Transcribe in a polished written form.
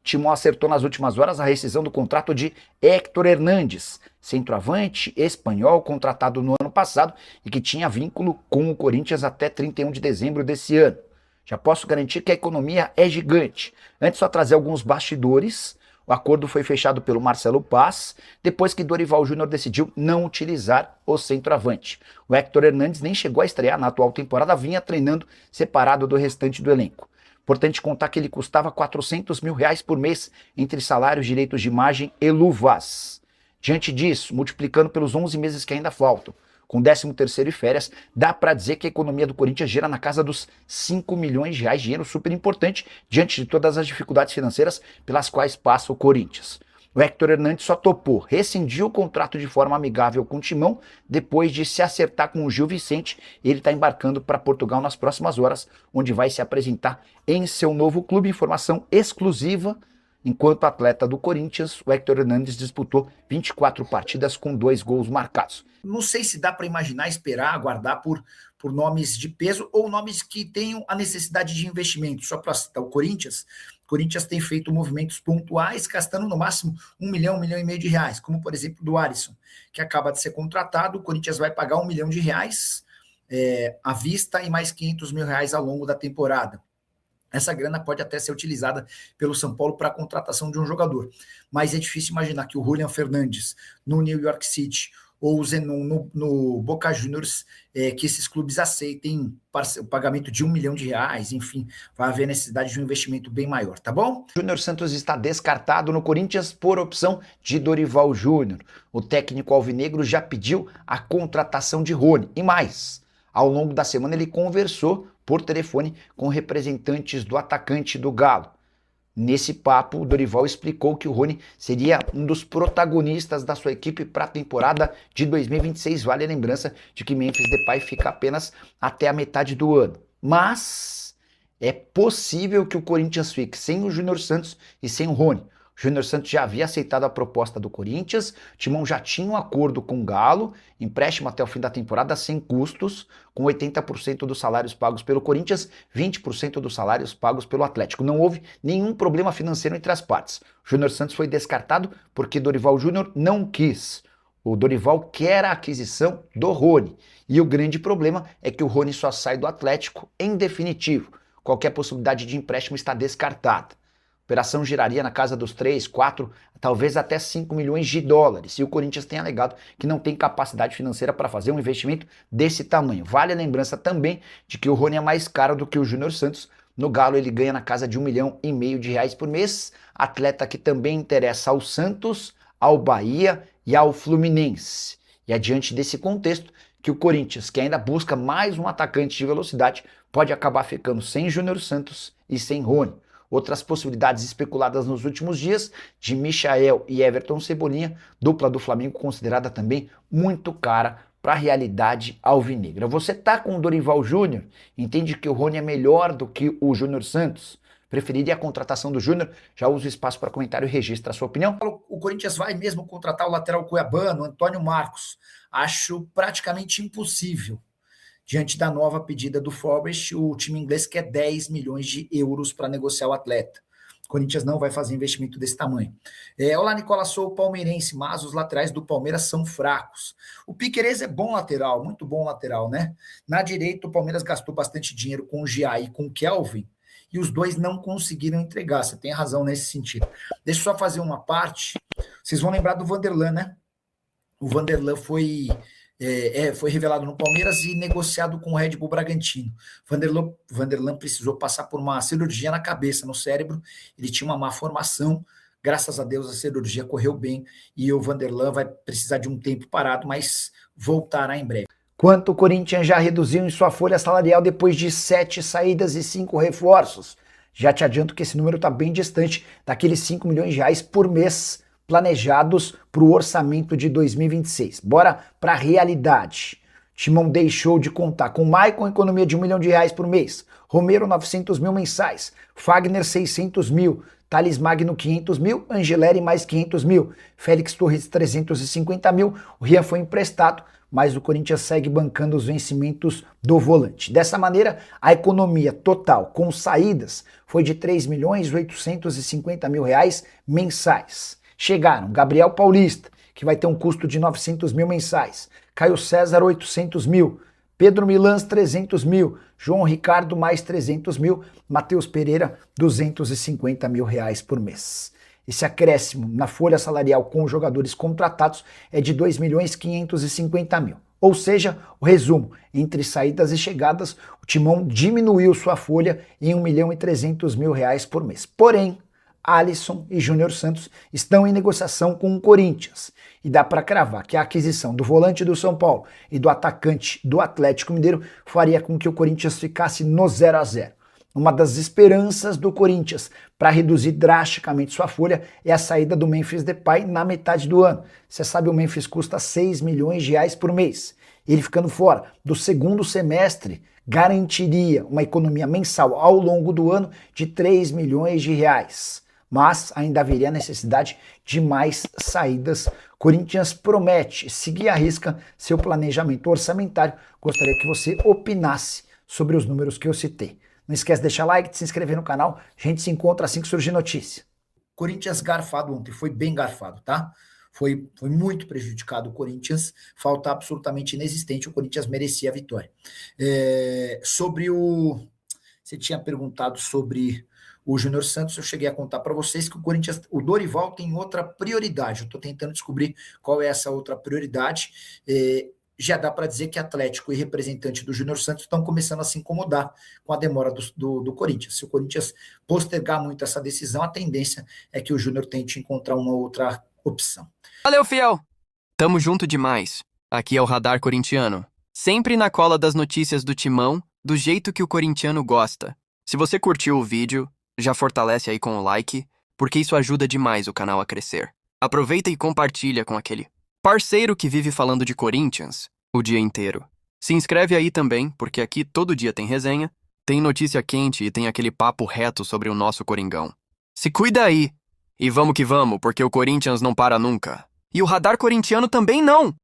Timão acertou nas últimas horas a rescisão do contrato de Héctor Hernández, centroavante espanhol contratado no ano passado e que tinha vínculo com o Corinthians até 31 de dezembro desse ano. Já posso garantir que a economia é gigante. Antes, só trazer alguns bastidores. O acordo foi fechado pelo Marcelo Paz, depois que Dorival Júnior decidiu não utilizar o centroavante. O Héctor Hernández nem chegou a estrear na atual temporada, vinha treinando separado do restante do elenco. Importante contar que ele custava R$400 mil por mês entre salários, direitos de imagem e luvas. Diante disso, multiplicando pelos 11 meses que ainda faltam, com 13º e férias, dá para dizer que a economia do Corinthians gira na casa dos R$5 milhões, dinheiro super importante diante de todas as dificuldades financeiras pelas quais passa o Corinthians. O Héctor Hernández só topou rescindir o contrato de forma amigável com o Timão depois de se acertar com o Gil Vicente. Ele está embarcando para Portugal nas próximas horas, onde vai se apresentar em seu novo clube. Informação exclusiva. Enquanto atleta do Corinthians, o Héctor Hernández disputou 24 partidas com 2 gols marcados. Não sei se dá para imaginar, esperar, aguardar por nomes de peso ou nomes que tenham a necessidade de investimento. Só para citar o Corinthians tem feito movimentos pontuais, gastando no máximo R$1 milhão, R$1,5 milhão, como por exemplo do Alisson, que acaba de ser contratado. O Corinthians vai pagar R$1 milhão à vista e mais R$500 mil ao longo da temporada. Essa grana pode até ser utilizada pelo São Paulo para a contratação de um jogador, mas é difícil imaginar que o Julian Fernandes no New York City ou o Zenon no Boca Juniors, que esses clubes aceitem o pagamento de R$1 milhão, enfim, vai haver necessidade de um investimento bem maior, tá bom? Júnior Santos está descartado no Corinthians por opção de Dorival Júnior. O técnico alvinegro já pediu a contratação de Rony e mais. Ao longo da semana ele conversou por telefone com representantes do atacante do Galo. Nesse papo, o Dorival explicou que o Rony seria um dos protagonistas da sua equipe para a temporada de 2026. Vale a lembrança de que Memphis Depay fica apenas até a metade do ano. Mas é possível que o Corinthians fique sem o Júnior Santos e sem o Rony. O Júnior Santos já havia aceitado a proposta do Corinthians, o Timão já tinha um acordo com o Galo, empréstimo até o fim da temporada sem custos, com 80% dos salários pagos pelo Corinthians, 20% dos salários pagos pelo Atlético. Não houve nenhum problema financeiro entre as partes. O Júnior Santos foi descartado porque Dorival Júnior não quis. O Dorival quer a aquisição do Rony. E o grande problema é que o Rony só sai do Atlético em definitivo. Qualquer possibilidade de empréstimo está descartada. A operação giraria na casa dos 3, 4, talvez até 5 milhões de dólares. E o Corinthians tem alegado que não tem capacidade financeira para fazer um investimento desse tamanho. Vale a lembrança também de que o Rony é mais caro do que o Júnior Santos. No Galo ele ganha na casa de R$1,5 milhão por mês. Atleta que também interessa ao Santos, ao Bahia e ao Fluminense. E é diante desse contexto que o Corinthians, que ainda busca mais um atacante de velocidade, pode acabar ficando sem Júnior Santos e sem Rony. Outras possibilidades especuladas nos últimos dias, de Michael e Everton Cebolinha, dupla do Flamengo considerada também muito cara para a realidade alvinegra. Você tá com o Dorival Júnior? Entende que o Rony é melhor do que o Júnior Santos? Preferiria a contratação do Júnior? Já usa o espaço para comentário e registra a sua opinião. O Corinthians vai mesmo contratar o lateral cuiabano, Antônio Marcos. Acho praticamente impossível. Diante da nova pedida do Forest, o time inglês quer 10 milhões de euros para negociar o atleta. O Corinthians não vai fazer investimento desse tamanho. Olá, Nicolas, sou palmeirense, mas os laterais do Palmeiras são fracos. O Piquerez é bom lateral, muito bom lateral, né? Na direita, o Palmeiras gastou bastante dinheiro com o Gia e com o Kelvin, e os dois não conseguiram entregar. Você tem razão nesse sentido. Deixa eu só fazer uma parte. Vocês vão lembrar do Vanderlan, né? O Vanderlan foi revelado no Palmeiras e negociado com o Red Bull Bragantino. Vanderlan precisou passar por uma cirurgia na cabeça, no cérebro. Ele tinha uma má formação. Graças a Deus a cirurgia correu bem e o Vanderlan vai precisar de um tempo parado, mas voltará em breve. Quanto o Corinthians já reduziu em sua folha salarial depois de 7 saídas e 5 reforços? Já te adianto que esse número está bem distante daqueles R$5 milhões por mês planejados para o orçamento de 2026. Bora para a realidade. Timão deixou de contar com Maicon, economia de R$1 milhão por mês, Romero 900 mil mensais, Fagner 600 mil, Thales Magno 500 mil, Angeleri mais 500 mil, Félix Torres 350 mil, o Rian foi emprestado, mas o Corinthians segue bancando os vencimentos do volante. Dessa maneira, a economia total com saídas foi de R$ 3.850.000 mensais. Chegaram Gabriel Paulista, que vai ter um custo de 900 mil mensais, Caio César 800 mil, Pedro Milans 300 mil, João Ricardo mais 300 mil, Matheus Pereira 250 mil reais por mês. Esse acréscimo na folha salarial com os jogadores contratados é de 2.550.000. Ou seja, o resumo, entre saídas e chegadas, o Timão diminuiu sua folha em 1.300.000 reais por mês. Porém, Alisson e Júnior Santos estão em negociação com o Corinthians. E dá para cravar que a aquisição do volante do São Paulo e do atacante do Atlético Mineiro faria com que o Corinthians ficasse no 0 a 0. Uma das esperanças do Corinthians para reduzir drasticamente sua folha é a saída do Memphis Depay na metade do ano. Você sabe, o Memphis custa 6 milhões de reais por mês. Ele ficando fora do segundo semestre garantiria uma economia mensal ao longo do ano de 3 milhões de reais. Mas ainda haveria necessidade de mais saídas. Corinthians promete seguir à risca seu planejamento orçamentário. Gostaria que você opinasse sobre os números que eu citei. Não esquece de deixar like, de se inscrever no canal. A gente se encontra assim que surgir notícia. Corinthians garfado ontem, foi bem garfado, tá? Foi muito prejudicado o Corinthians, falta absolutamente inexistente, o Corinthians merecia a vitória. Você tinha perguntado sobre o Júnior Santos, eu cheguei a contar para vocês que o Dorival tem outra prioridade, eu estou tentando descobrir qual é essa outra prioridade. Já dá para dizer que Atlético e representante do Júnior Santos estão começando a se incomodar com a demora do Corinthians. Se o Corinthians postergar muito essa decisão, a tendência é que o Júnior tente encontrar uma outra opção. Valeu, fiel! Tamo junto demais. Aqui é o Radar Corintiano. Sempre na cola das notícias do Timão, do jeito que o corintiano gosta. Se você curtiu o vídeo, já fortalece aí com o like, porque isso ajuda demais o canal a crescer. Aproveita e compartilha com aquele parceiro que vive falando de Corinthians o dia inteiro. Se inscreve aí também, porque aqui todo dia tem resenha, tem notícia quente e tem aquele papo reto sobre o nosso Coringão. Se cuida aí! E vamos que vamos, porque o Corinthians não para nunca. E o Radar Corintiano também não!